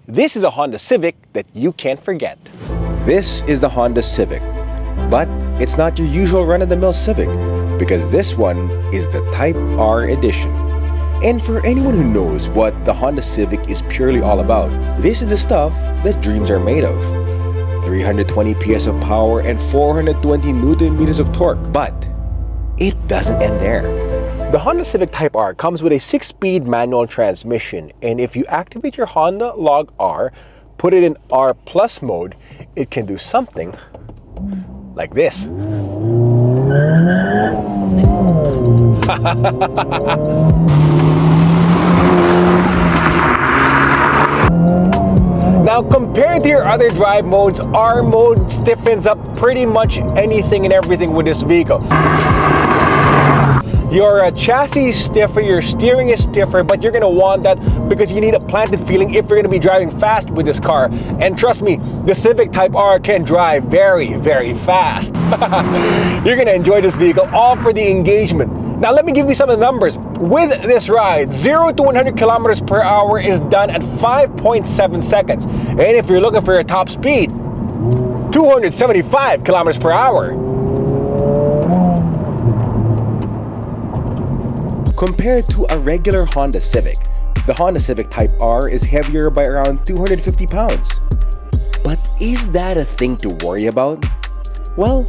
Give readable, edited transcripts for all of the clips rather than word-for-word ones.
This is a Honda Civic that you can't forget. This is the Honda Civic, but it's not your usual run-of-the-mill Civic because this one is the Type R edition. And for anyone who knows what the Honda Civic is purely all about, this is the stuff that dreams are made of. 320 PS of power and 420 Newton meters of torque, but it doesn't end there. The Honda Civic Type R comes with a 6-speed manual transmission, and if you activate your Honda Log R, put it in R Plus mode, it can do something like this. Now, compared to your other drive modes, R mode stiffens up pretty much anything and everything with this vehicle. Your chassis is stiffer, your steering is stiffer, but you're going to want that because you need a planted feeling if you're going to be driving fast with this car. And trust me, the Civic Type R can drive very, very fast. You're going to enjoy this vehicle, all for the engagement. Now let me give you some of the numbers. With this ride, 0 to 100 kilometers per hour is done at 5.7 seconds. And if you're looking for your top speed, 275 kilometers per hour. Compared to a regular Honda Civic, the Honda Civic Type R is heavier by around 250 pounds. But is that a thing to worry about? Well,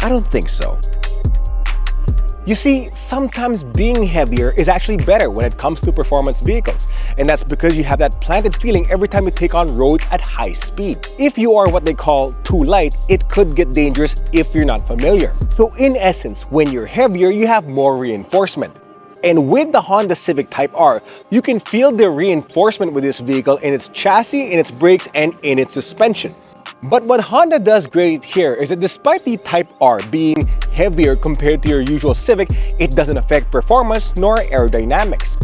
I don't think so. You see, sometimes being heavier is actually better when it comes to performance vehicles. And that's because you have that planted feeling every time you take on roads at high speed. If you are what they call too light, it could get dangerous if you're not familiar. So in essence, when you're heavier, you have more reinforcement. And with the Honda Civic Type R, you can feel the reinforcement with this vehicle in its chassis, in its brakes, and in its suspension. But what Honda does great here is that despite the Type R being heavier compared to your usual Civic, it doesn't affect performance nor aerodynamics.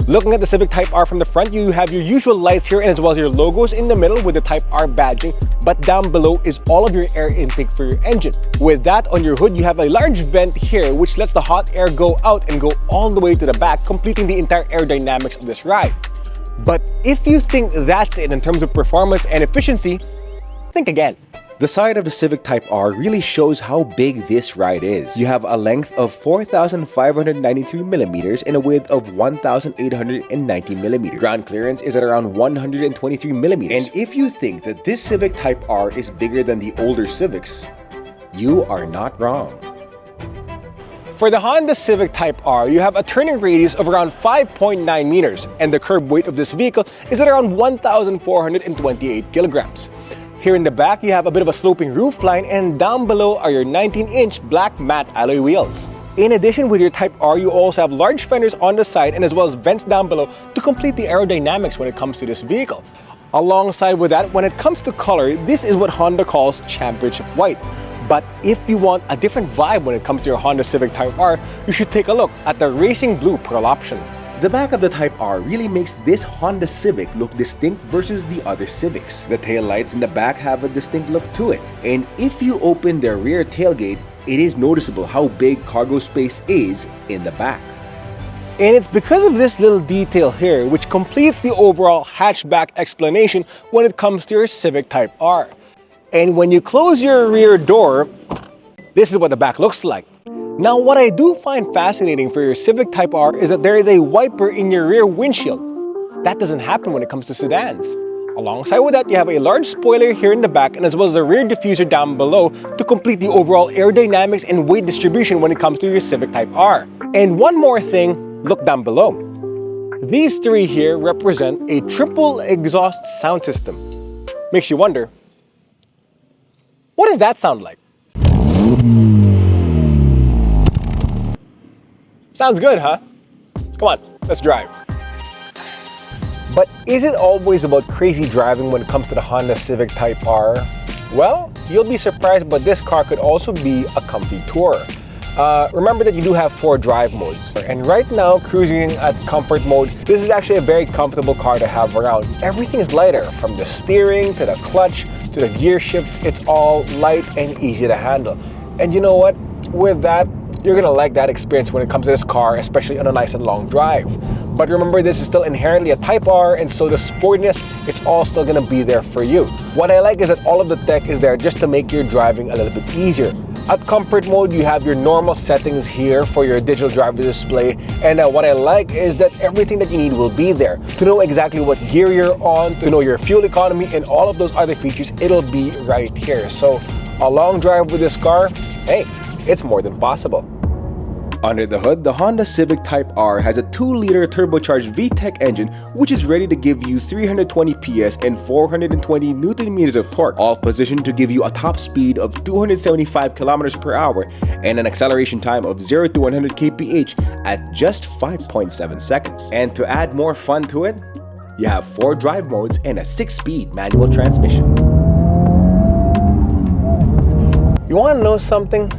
Looking at the Civic Type R from the front, you have your usual lights here and as well as your logos in the middle with the Type R badging, but down below is all of your air intake for your engine. With that, on your hood, you have a large vent here which lets the hot air go out and go all the way to the back, completing the entire aerodynamics of this ride. But if you think that's it in terms of performance and efficiency, think again. The side of the Civic Type R really shows how big this ride is. You have a length of 4,593 millimeters and a width of 1,890 millimeters. Ground clearance is at around 123 millimeters. And if you think that this Civic Type R is bigger than the older Civics, you are not wrong. For the Honda Civic Type R, you have a turning radius of around 5.9 meters, and the curb weight of this vehicle is at around 1,428 kilograms. Here in the back, you have a bit of a sloping roofline, and down below are your 19-inch black matte alloy wheels. In addition, with your Type R, you also have large fenders on the side and as well as vents down below to complete the aerodynamics when it comes to this vehicle. Alongside with that, when it comes to color, this is what Honda calls championship white. But if you want a different vibe when it comes to your Honda Civic Type R, you should take a look at the racing blue pearl option. The back of the Type R really makes this Honda Civic look distinct versus the other Civics. The tail lights in the back have a distinct look to it. And if you open the rear tailgate, it is noticeable how big cargo space is in the back. And it's because of this little detail here which completes the overall hatchback explanation when it comes to your Civic Type R. And when you close your rear door, this is what the back looks like. Now, what I do find fascinating for your Civic Type R is that there is a wiper in your rear windshield. That doesn't happen when it comes to sedans. Alongside with that, you have a large spoiler here in the back and as well as a rear diffuser down below to complete the overall aerodynamics and weight distribution when it comes to your Civic Type R. And one more thing, look down below. These three here represent a triple exhaust sound system. Makes you wonder, what does that sound like? Sounds good, huh? Come on, let's drive. But is it always about crazy driving when it comes to the Honda Civic Type R? Well, you'll be surprised, but this car could also be a comfy tourer. Remember that you do have 4 drive modes. And right now, cruising at comfort mode, this is actually a very comfortable car to have around. Everything is lighter, from the steering to the clutch to the gear shifts. It's all light and easy to handle. And you know what? With that, you're gonna like that experience when it comes to this car, especially on a nice and long drive. But remember, this is still inherently a Type R, and so the sportiness, it's all still gonna be there for you. What I like is that all of the tech is there just to make your driving a little bit easier. At comfort mode, you have your normal settings here for your digital driver display, and what I like is that everything that you need will be there. To know exactly what gear you're on, to know your fuel economy, and all of those other features, it'll be right here. So a long drive with this car, hey, it's more than possible. Under the hood, the Honda Civic Type R has a 2-liter turbocharged VTEC engine which is ready to give you 320 PS and 420 Nm of torque, all positioned to give you a top speed of 275 km per hour and an acceleration time of 0 to 100 kph at just 5.7 seconds. And to add more fun to it, you have 4 drive modes and a 6-speed manual transmission. You want to know something?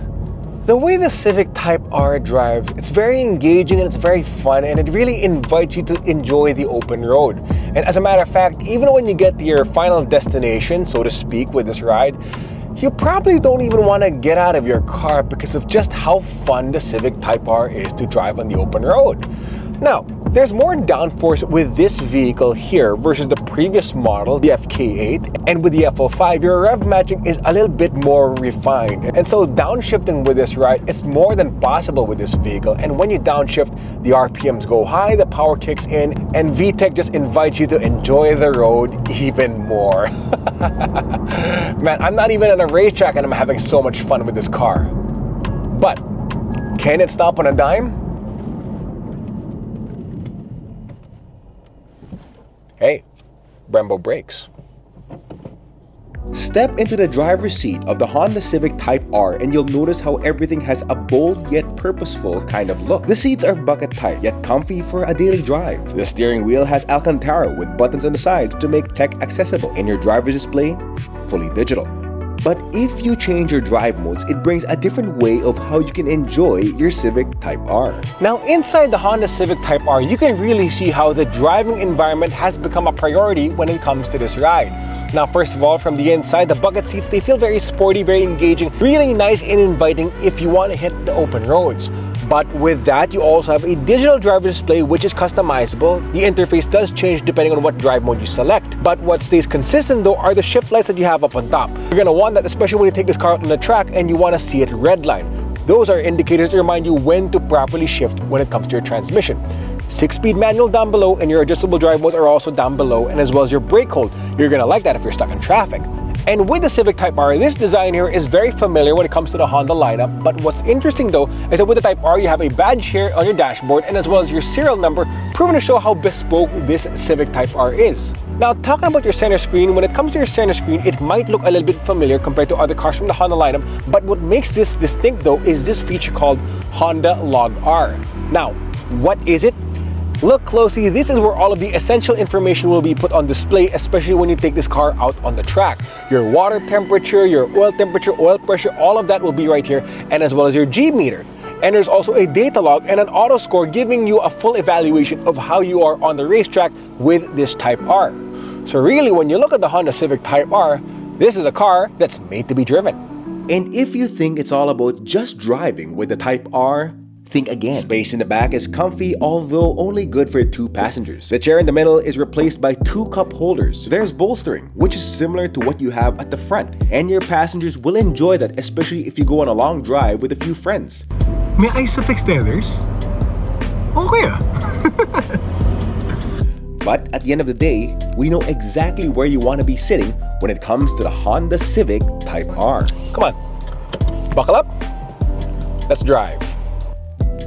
The way the Civic Type R drives, it's very engaging and it's very fun, and it really invites you to enjoy the open road. And as a matter of fact, even when you get to your final destination, so to speak, with this ride, you probably don't even want to get out of your car because of just how fun the Civic Type R is to drive on the open road. Now, there's more downforce with this vehicle here versus the previous model, the FK8, and with the F05, your rev matching is a little bit more refined. And so downshifting with this ride is more than possible with this vehicle. And when you downshift, the RPMs go high, the power kicks in, and VTEC just invites you to enjoy the road even more. Man, I'm not even on a racetrack and I'm having so much fun with this car. But can it stop on a dime? Hey, Brembo brakes. Step into the driver's seat of the Honda Civic Type R and you'll notice how everything has a bold yet purposeful kind of look. The seats are bucket tight yet comfy for a daily drive. The steering wheel has Alcantara with buttons on the sides to make tech accessible. And your driver's display, fully digital. But if you change your drive modes, it brings a different way of how you can enjoy your Civic Type R. Now, inside the Honda Civic Type R, you can really see how the driving environment has become a priority when it comes to this ride. Now, first of all, from the inside, the bucket seats, they feel very sporty, very engaging, really nice and inviting if you want to hit the open roads. But with that, you also have a digital driver display which is customizable. The interface does change depending on what drive mode you select. But what stays consistent though are the shift lights that you have up on top. You're going to want that especially when you take this car out on the track and you want to see it redline. Those are indicators to remind you when to properly shift when it comes to your transmission. 6-speed manual down below, and your adjustable drive modes are also down below, and as well as your brake hold. You're going to like that if you're stuck in traffic. And with the Civic Type R, this design here is very familiar when it comes to the Honda lineup. But what's interesting though is that with the Type R, you have a badge here on your dashboard, and as well as your serial number, proven to show how bespoke this Civic Type R is. Now, talking about your center screen, when it comes to your center screen, it might look a little bit familiar compared to other cars from the Honda lineup. But what makes this distinct though is this feature called Honda Log R. Now, what is it? Look closely, this is where all of the essential information will be put on display, especially when you take this car out on the track. Your water temperature, your oil temperature, oil pressure, all of that will be right here, and as well as your G meter. And there's also a data log and an auto score giving you a full evaluation of how you are on the racetrack with this Type R. So really, when you look at the Honda Civic Type R, this is a car that's made to be driven. And if you think it's all about just driving with the Type R, think again. Space in the back is comfy, although only good for 2 passengers. The chair in the middle is replaced by 2 cup holders. There's bolstering, which is similar to what you have at the front. And your passengers will enjoy that, especially if you go on a long drive with a few friends. May ISOFIX tethers? Okay. But at the end of the day, we know exactly where you want to be sitting when it comes to the Honda Civic Type R. Come on, buckle up, let's drive.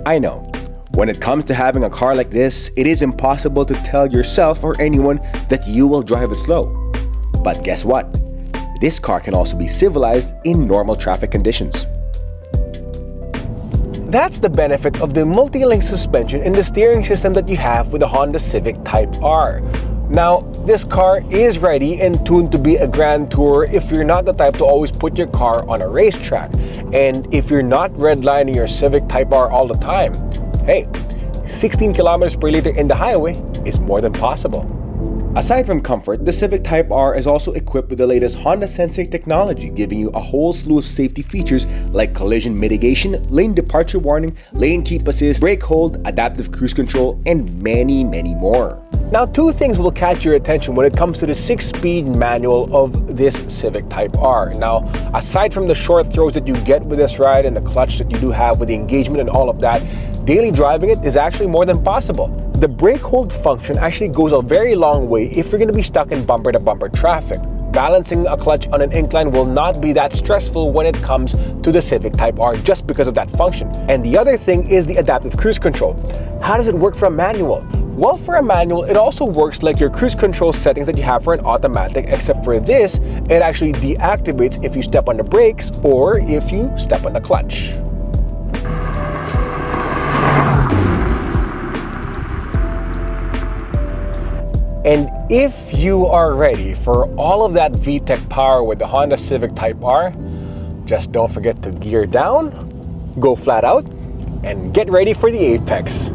I know, when it comes to having a car like this, it is impossible to tell yourself or anyone that you will drive it slow. But guess what? This car can also be civilized in normal traffic conditions. That's the benefit of the multi-link suspension and the steering system that you have with the Honda Civic Type R. Now, this car is ready and tuned to be a grand tourer if you're not the type to always put your car on a racetrack. And if you're not redlining your Civic Type R all the time, hey, 16 kilometers per liter in the highway is more than possible. Aside from comfort, the Civic Type R is also equipped with the latest Honda Sensing technology, giving you a whole slew of safety features like collision mitigation, lane departure warning, lane keep assist, brake hold, adaptive cruise control, and many, many more. Now, two things will catch your attention when it comes to the 6-speed manual of this Civic Type R. Now, aside from the short throws that you get with this ride and the clutch that you do have with the engagement and all of that, daily driving it is actually more than possible. The brake hold function actually goes a very long way if you're going to be stuck in bumper-to-bumper traffic. Balancing a clutch on an incline will not be that stressful when it comes to the Civic Type R just because of that function. And the other thing is the adaptive cruise control. How does it work for a manual? Well, for a manual, it also works like your cruise control settings that you have for an automatic, except for this, it actually deactivates if you step on the brakes or if you step on the clutch. And if you are ready for all of that VTEC power with the Honda Civic Type R, just don't forget to gear down, go flat out, and get ready for the apex.